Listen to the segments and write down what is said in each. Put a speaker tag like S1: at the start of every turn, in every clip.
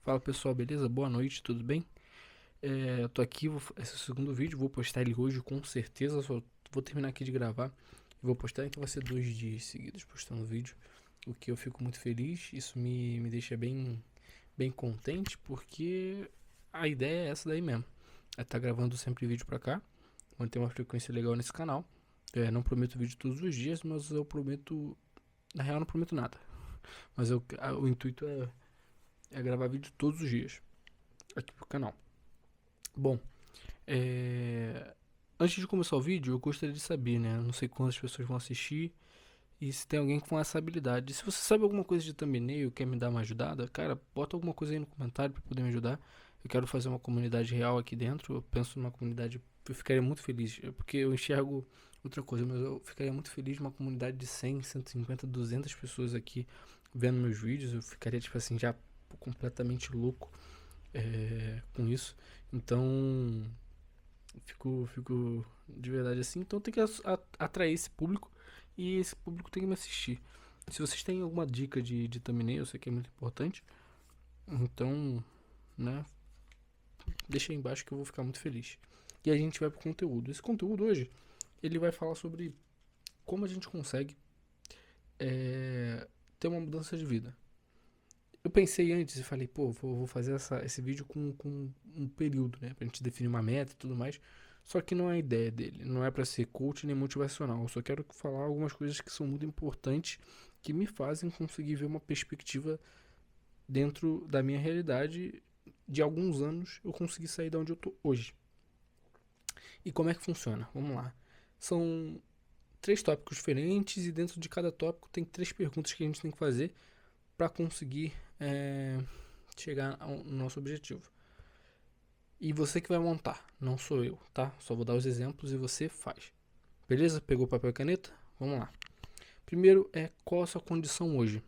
S1: Fala pessoal, beleza? Boa noite, tudo bem? Eu tô aqui, esse é o segundo vídeo, vou postar ele hoje com certeza, só vou terminar aqui de gravar e vou postar, então vai ser 2 dias seguidos postando vídeo, o que eu fico muito feliz, isso me deixa bem contente, porque a ideia é essa daí mesmo, é estar gravando sempre vídeo pra cá, manter uma frequência legal nesse canal. Não prometo vídeo todos os dias, mas eu prometo, na real não prometo nada, mas o intuito é gravar vídeo todos os dias aqui pro canal. Bom, é... antes de começar o vídeo, eu gostaria de saber, né? Eu não sei quantas pessoas vão assistir e se tem alguém com essa habilidade. Se você sabe alguma coisa de thumbnail, quer me dar uma ajudada, cara, bota alguma coisa aí no comentário pra poder me ajudar. Eu quero fazer uma comunidade real aqui dentro. Eu penso numa comunidade, eu ficaria muito feliz, porque eu enxergo outra coisa, mas eu ficaria muito feliz numa comunidade de 100, 150, 200 pessoas aqui vendo meus vídeos. Eu ficaria, tipo assim, já completamente louco com isso. Então, fico de verdade assim. Então tem que atrair esse público e esse público tem que me assistir. Se vocês têm alguma dica de thumbnail, eu sei que é muito importante. Então, né, deixa aí embaixo que eu vou ficar muito feliz. E a gente vai pro conteúdo. Esse conteúdo hoje, ele vai falar sobre como a gente consegue ter uma mudança de vida. Eu pensei antes e falei, pô, vou fazer esse vídeo com um período, né? Pra gente definir uma meta e tudo mais. Só que não é a ideia dele. Não é pra ser coach nem motivacional. Eu só quero falar algumas coisas que são muito importantes, que me fazem conseguir ver uma perspectiva dentro da minha realidade. De alguns anos eu consegui sair da onde eu tô hoje. E como é que funciona? Vamos lá. São 3 tópicos diferentes e dentro de cada tópico tem 3 perguntas que a gente tem que fazer para conseguir chegar ao nosso objetivo. E você que vai montar, não sou eu, tá? Só vou dar os exemplos e você faz. Beleza? Pegou papel e caneta? Vamos lá. Primeiro é qual a sua condição hoje.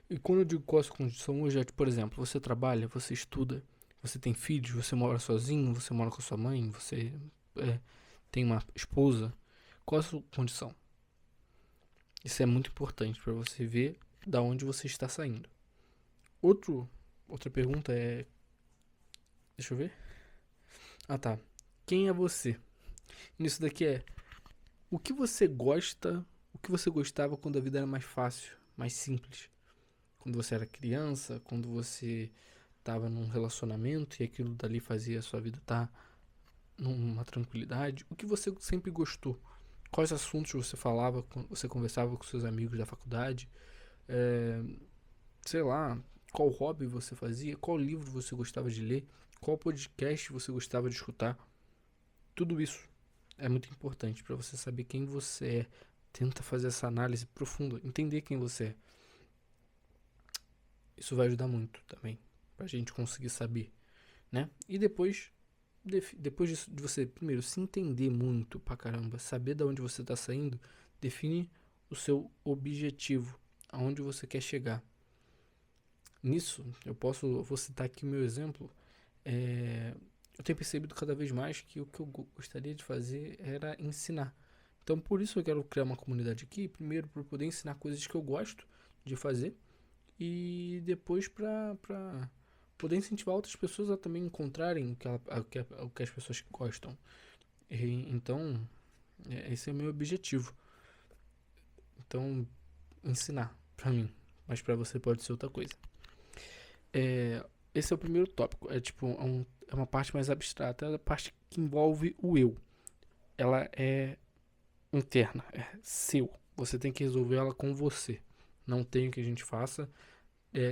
S1: E quando eu digo qual a sua condição hoje, é, por exemplo, você trabalha, você estuda, você tem filhos, você mora sozinho, você mora com a sua mãe, você é, tem uma esposa. Qual a sua condição? Isso é muito importante para você ver da onde você está saindo. Outra pergunta é. Deixa eu ver. Ah tá. Quem é você? Nisso daqui é o que você gosta, o que você gostava quando a vida era mais fácil, mais simples. Quando você era criança, quando você estava num relacionamento e aquilo dali fazia a sua vida estar numa tranquilidade. O que você sempre gostou? Quais assuntos você falava, você conversava com seus amigos da faculdade? É, sei lá, qual hobby você fazia? Qual livro você gostava de ler? Qual podcast você gostava de escutar? Tudo isso é muito importante para você saber quem você é. Tenta fazer essa análise profunda, entender quem você é. Isso vai ajudar muito também pra gente conseguir saber, né? E depois disso, de você primeiro se entender muito pra caramba, saber de onde você tá saindo, define o seu objetivo, aonde você quer chegar. Nisso, vou citar aqui o meu exemplo. Eu tenho percebido cada vez mais que o que eu gostaria de fazer era ensinar. Então, por isso eu quero criar uma comunidade aqui, primeiro para poder ensinar coisas que eu gosto de fazer e depois para poder incentivar outras pessoas a também encontrarem o que as pessoas gostam. Então, esse é o meu objetivo. Então, ensinar para mim, mas para você pode ser outra coisa. Esse é o primeiro tópico. É tipo é uma parte mais abstrata, é a parte que envolve o eu. Ela é interna, é seu. Você tem que resolver ela com você. Não tem o que a gente faça.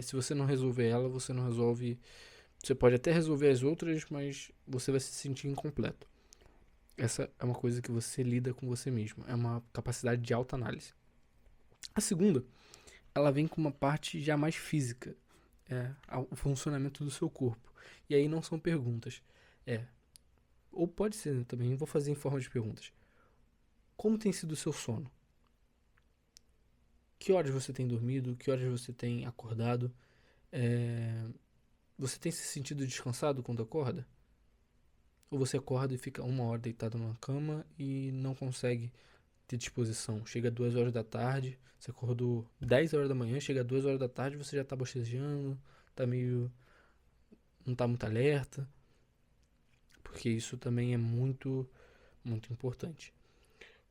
S1: Se você não resolver ela, você não resolve. Você pode até resolver as outras, mas você vai se sentir incompleto. Essa é uma coisa que você lida com você mesmo. É uma capacidade de autoanálise. A segunda, ela vem com uma parte já mais física. O funcionamento do seu corpo. E aí não são perguntas. É. Ou pode ser, né, também. Vou fazer em forma de perguntas. Como tem sido o seu sono? Que horas você tem dormido? Que horas você tem acordado? É, você tem se sentido descansado quando acorda? Ou você acorda e fica 1 hora deitado numa cama e não consegue ter disposição? Chega 2 horas da tarde, você acordou 10 horas da manhã, chega 2 horas da tarde, você já tá bocejando, tá meio, não tá muito alerta, porque isso também é muito, muito importante.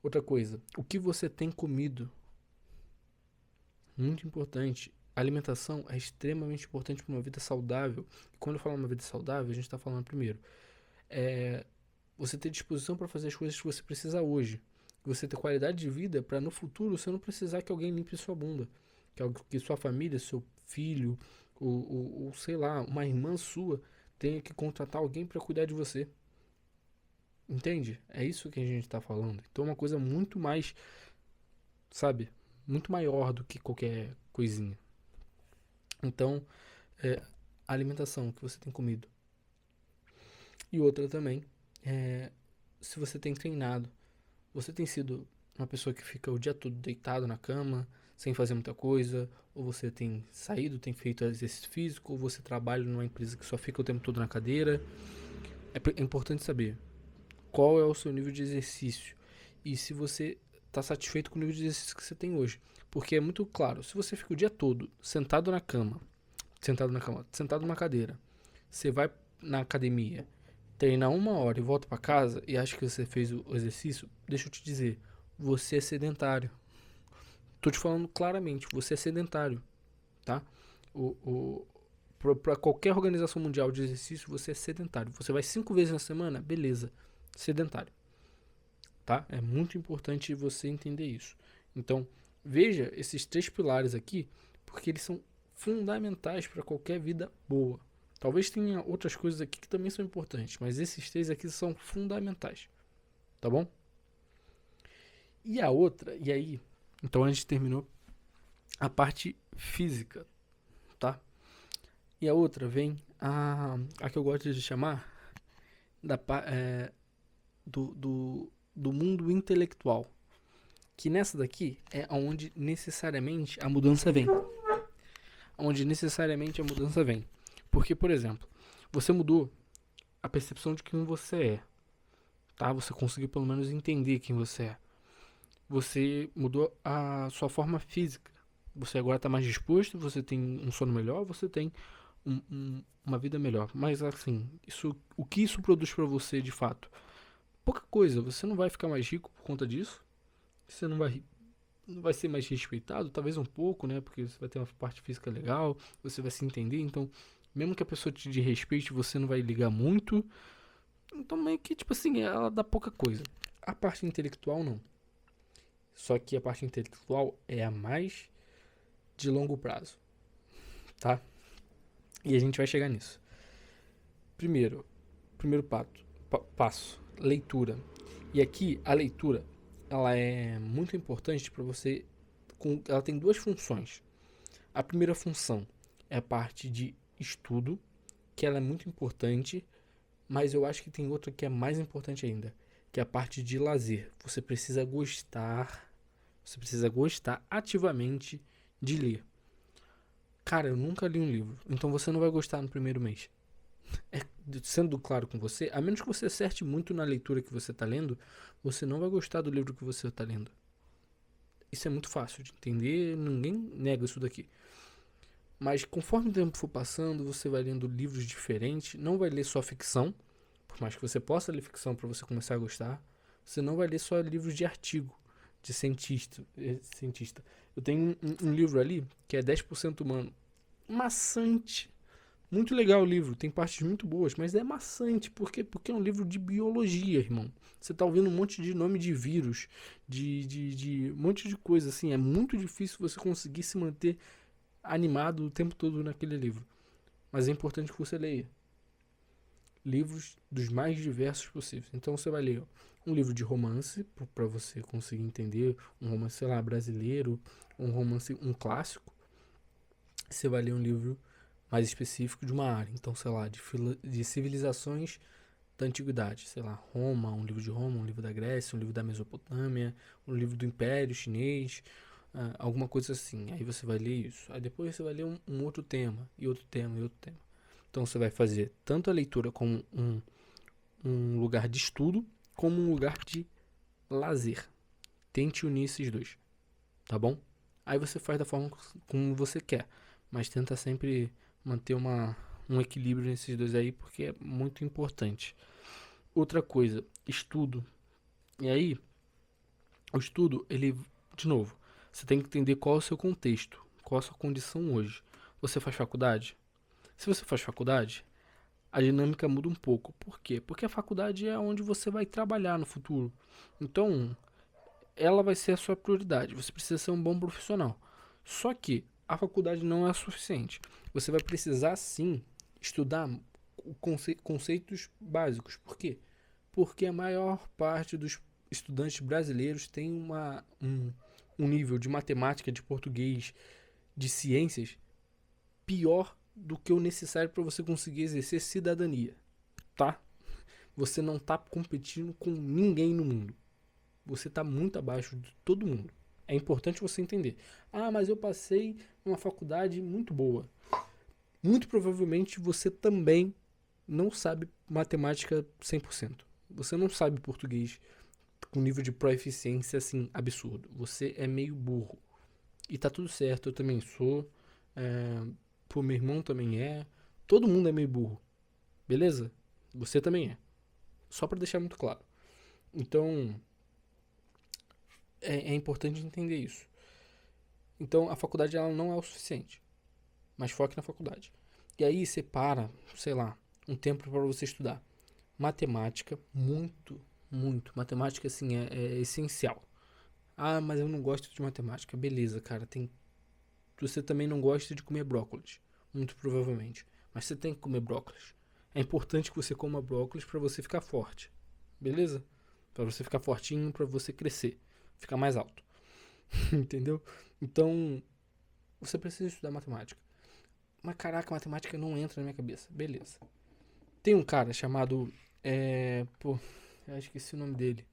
S1: Outra coisa, o que você tem comido? Muito importante. A alimentação é extremamente importante para uma vida saudável. E quando eu falo uma vida saudável, a gente está falando primeiro, é você ter disposição para fazer as coisas que você precisa hoje. Você ter qualidade de vida para no futuro você não precisar que alguém limpe sua bunda. Que sua família, seu filho, ou sei lá, uma irmã sua tenha que contratar alguém para cuidar de você. Entende? É isso que a gente está falando. Então é uma coisa muito mais, sabe? Muito maior do que qualquer coisinha. Então, a alimentação que você tem comido. E outra também, se você tem treinado. Você tem sido uma pessoa que fica o dia todo deitado na cama, sem fazer muita coisa, ou você tem saído, tem feito exercício físico, ou você trabalha numa empresa que só fica o tempo todo na cadeira. É importante saber qual é o seu nível de exercício e se você está satisfeito com o nível de exercício que você tem hoje. Porque é muito claro, se você fica o dia todo sentado numa cadeira, você vai na academia, treina 1 hora e volta para casa e acha que você fez o exercício, deixa eu te dizer, você é sedentário. Tô te falando claramente, você é sedentário, tá? Para qualquer organização mundial de exercício, você é sedentário. Você vai 5 vezes na semana, beleza, sedentário, tá? É muito importante você entender isso. Então, veja esses 3 pilares aqui, porque eles são fundamentais para qualquer vida boa. Talvez tenha outras coisas aqui que também são importantes, mas esses 3 aqui são fundamentais, tá bom? E a outra, e aí, então a gente terminou a parte física, tá? E a outra vem a que eu gosto de chamar do mundo intelectual, que nessa daqui é onde necessariamente a mudança vem. Onde necessariamente a mudança vem. Porque, por exemplo, você mudou a percepção de quem você é, tá? Você conseguiu pelo menos entender quem você é. Você mudou a sua forma física. Você agora está mais disposto, você tem um sono melhor, você tem uma vida melhor. Mas assim, o que isso produz para você de fato? Pouca coisa. Você não vai ficar mais rico por conta disso. Você não vai ser mais respeitado, talvez um pouco, né? Porque você vai ter uma parte física legal, você vai se entender. Então, mesmo que a pessoa te respeite, você não vai ligar muito. Então, meio que, tipo assim, ela dá pouca coisa. A parte intelectual, não. Só que a parte intelectual é a mais de longo prazo, tá? E a gente vai chegar nisso. Primeiro passo, leitura. E aqui, a leitura, ela é muito importante para você. Ela tem 2 funções. A primeira função é a parte de estudo, que ela é muito importante, mas eu acho que tem outra que é mais importante ainda, que é a parte de lazer. Você precisa gostar ativamente de ler. Cara, eu nunca li um livro, então você não vai gostar no primeiro mês. Sendo claro com você, a menos que você acerte muito na leitura que você está lendo, você não vai gostar do livro que você está lendo. Isso é muito fácil de entender, ninguém nega isso daqui. Mas conforme o tempo for passando, você vai lendo livros diferentes, não vai ler só ficção, por mais que você possa ler ficção para você começar a gostar, você não vai ler só livros de artigo, de cientista. Eu tenho um livro ali que é 10% humano. Maçante. Muito legal o livro, tem partes muito boas, mas é maçante. Por quê? Porque é um livro de biologia, irmão. Você tá ouvindo um monte de nome de vírus, de um monte de coisa, assim. É muito difícil você conseguir se manter animado o tempo todo naquele livro. Mas é importante que você leia livros dos mais diversos possíveis. Então você vai ler um livro de romance, para você conseguir entender um romance, sei lá, brasileiro, um romance, um clássico. Você vai ler um livro mais específico de uma área. Então, sei lá, de civilizações da antiguidade. Sei lá, Roma, um livro de Roma, um livro da Grécia, um livro da Mesopotâmia, um livro do Império Chinês, alguma coisa assim. Aí você vai ler isso. Aí depois você vai ler um outro tema, e outro tema, e outro tema. Então você vai fazer tanto a leitura como um lugar de estudo, como um lugar de lazer. Tente unir esses 2, tá bom? Aí você faz da forma como você quer, mas tenta sempre manter um equilíbrio nesses dois aí, porque é muito importante. Outra coisa, estudo. E aí, o estudo, ele, de novo, você tem que entender qual é o seu contexto, qual a sua condição hoje. Você faz faculdade? Se você faz faculdade, a dinâmica muda um pouco. Por quê? Porque a faculdade é onde você vai trabalhar no futuro. Então, ela vai ser a sua prioridade. Você precisa ser um bom profissional. Só que a faculdade não é o suficiente. Você vai precisar sim estudar conceitos básicos. Por quê? Porque a maior parte dos estudantes brasileiros tem um nível de matemática, de português, de ciências pior do que o necessário para você conseguir exercer cidadania, tá? Você não tá competindo com ninguém no mundo. Você está muito abaixo de todo mundo. É importante você entender. Ah, mas eu passei numa faculdade muito boa. Muito provavelmente você também não sabe matemática 100%. Você não sabe português com nível de proeficiência assim absurdo. Você é meio burro. E tá tudo certo, eu também sou. É, pô, meu irmão também é. Todo mundo é meio burro. Beleza? Você também é. Só para deixar muito claro. Então, é importante entender isso. Então, a faculdade ela não é o suficiente, mas foque na faculdade. E aí separa, sei lá, um tempo para você estudar. Matemática, muito, muito. Matemática, assim, é essencial. Ah, mas eu não gosto de matemática. Beleza, cara. Você também não gosta de comer brócolis, muito provavelmente. Mas você tem que comer brócolis. É importante que você coma brócolis para você ficar forte. Beleza? Para você ficar fortinho, para você crescer, ficar mais alto. Entendeu? Então, você precisa estudar matemática. Mas caraca, matemática não entra na minha cabeça. Beleza. Tem um cara chamado. Pô, eu esqueci o nome dele.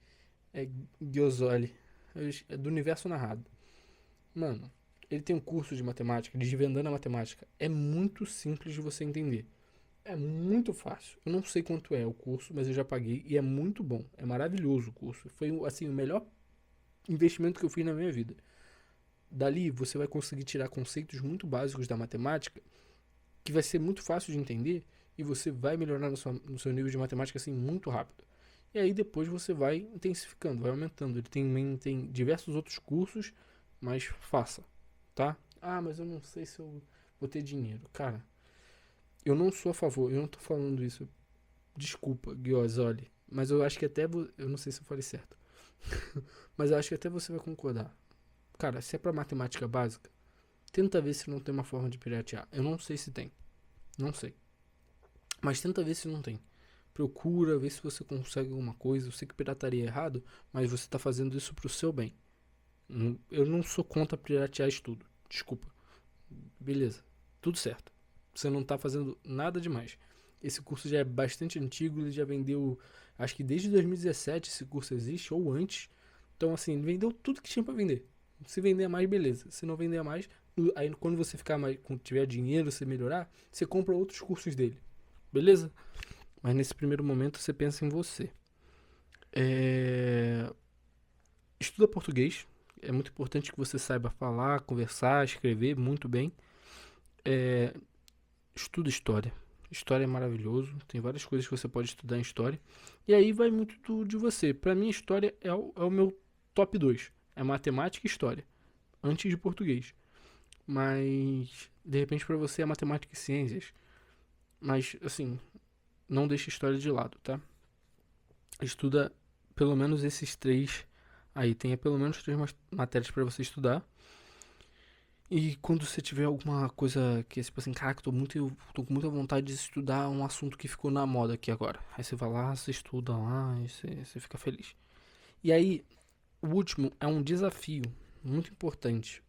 S1: É Giosoli. É do Universo Narrado. Mano, ele tem um curso de matemática, desvendando a matemática. É muito simples de você entender. É muito fácil. Eu não sei quanto é o curso, mas eu já paguei e é muito bom. É maravilhoso o curso. Foi assim o melhor investimento que eu fiz na minha vida. Dali você vai conseguir tirar conceitos muito básicos da matemática, que vai ser muito fácil de entender e você vai melhorar no seu nível de matemática assim muito rápido. E aí depois você vai intensificando, vai aumentando. Ele tem diversos outros cursos, mas faça, tá? Ah, mas eu não sei se eu vou ter dinheiro. Cara, eu não sou a favor, eu não tô falando isso. Desculpa, Giosoli, mas eu acho que até eu não sei se eu falei certo. Mas eu acho que até você vai concordar. Cara, se é pra matemática básica, tenta ver se não tem uma forma de piratear. Eu não sei se tem. Não sei. Mas tenta ver se não tem. Procura ver se você consegue alguma coisa. Eu sei que pirataria é errado, mas você tá fazendo isso pro seu bem. Eu não sou contra piratear estudo. Desculpa. Beleza. Tudo certo. Você não tá fazendo nada demais. Esse curso já é bastante antigo, ele já vendeu, acho que desde 2017 esse curso existe, ou antes. Então, assim, ele vendeu tudo que tinha pra vender. Se vender mais, beleza. Se não vender mais, aí quando você ficar mais, quando tiver dinheiro, você melhorar, você compra outros cursos dele. Beleza? Mas nesse primeiro momento você pensa em você. É... Estuda português. É muito importante que você saiba falar, conversar, escrever muito bem. É... Estuda história. História é maravilhoso. Tem várias coisas que você pode estudar em história. E aí vai muito de você. Pra mim, história é o meu top 2. É matemática e história. Antes de português. Mas, de repente, pra você é matemática e ciências. Mas, assim, não deixe história de lado, tá? Estuda pelo menos esses três aí. Tenha pelo menos três matérias pra você estudar. E quando você tiver alguma coisa que é tipo assim, caraca, tô com muita vontade de estudar um assunto que ficou na moda aqui agora. Aí você vai lá, você estuda lá e você fica feliz. E aí, o último é um desafio muito importante.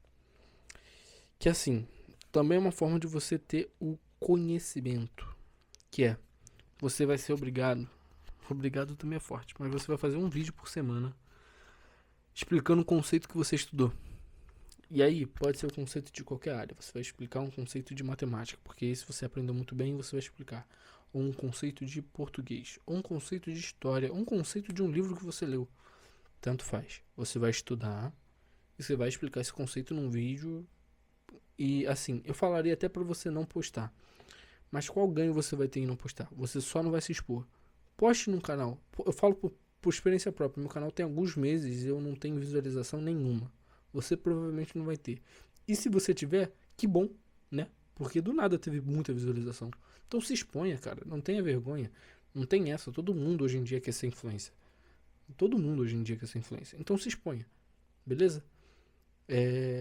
S1: Que assim, também é uma forma de você ter o conhecimento. Que é, você vai ser obrigado. Obrigado também é forte, mas você vai fazer um vídeo por semana explicando o conceito que você estudou. E aí, pode ser o conceito de qualquer área. Você vai explicar um conceito de matemática, porque esse você aprendeu muito bem, você vai explicar. Ou um conceito de português, ou um conceito de história, ou um conceito de um livro que você leu. Tanto faz. Você vai estudar e você vai explicar esse conceito num vídeo E assim, eu falaria até pra você não postar. Mas qual ganho você vai ter em não postar? Você só não vai se expor. Poste num canal. Eu falo por experiência própria. Meu canal tem alguns meses e eu não tenho visualização nenhuma. Você provavelmente não vai ter. E se você tiver, que bom, né? Porque do nada teve muita visualização. Então se exponha, cara. Não tenha vergonha. Não tem essa. Todo mundo hoje em dia quer ser influência. Todo mundo hoje em dia quer ser influência. Então se exponha. Beleza?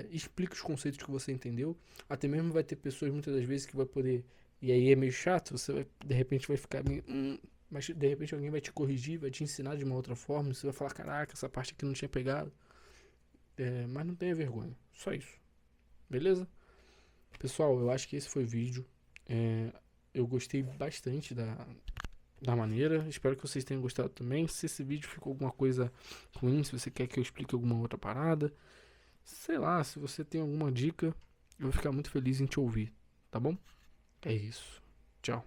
S1: Explique os conceitos que você entendeu. Até mesmo vai ter pessoas muitas das vezes que vai poder. E aí é meio chato, você vai, de repente vai ficar meio. Mas de repente alguém vai te corrigir, vai te ensinar de uma outra forma. Você vai falar: caraca, essa parte aqui não tinha pegado. Mas não tenha vergonha. Só isso. Beleza? Pessoal, eu acho que esse foi o vídeo. Eu gostei bastante da maneira. Espero que vocês tenham gostado também. Se esse vídeo ficou alguma coisa ruim, se você quer que eu explique alguma outra parada. Sei lá, se você tem alguma dica, eu vou ficar muito feliz em te ouvir, tá bom? É isso. Tchau.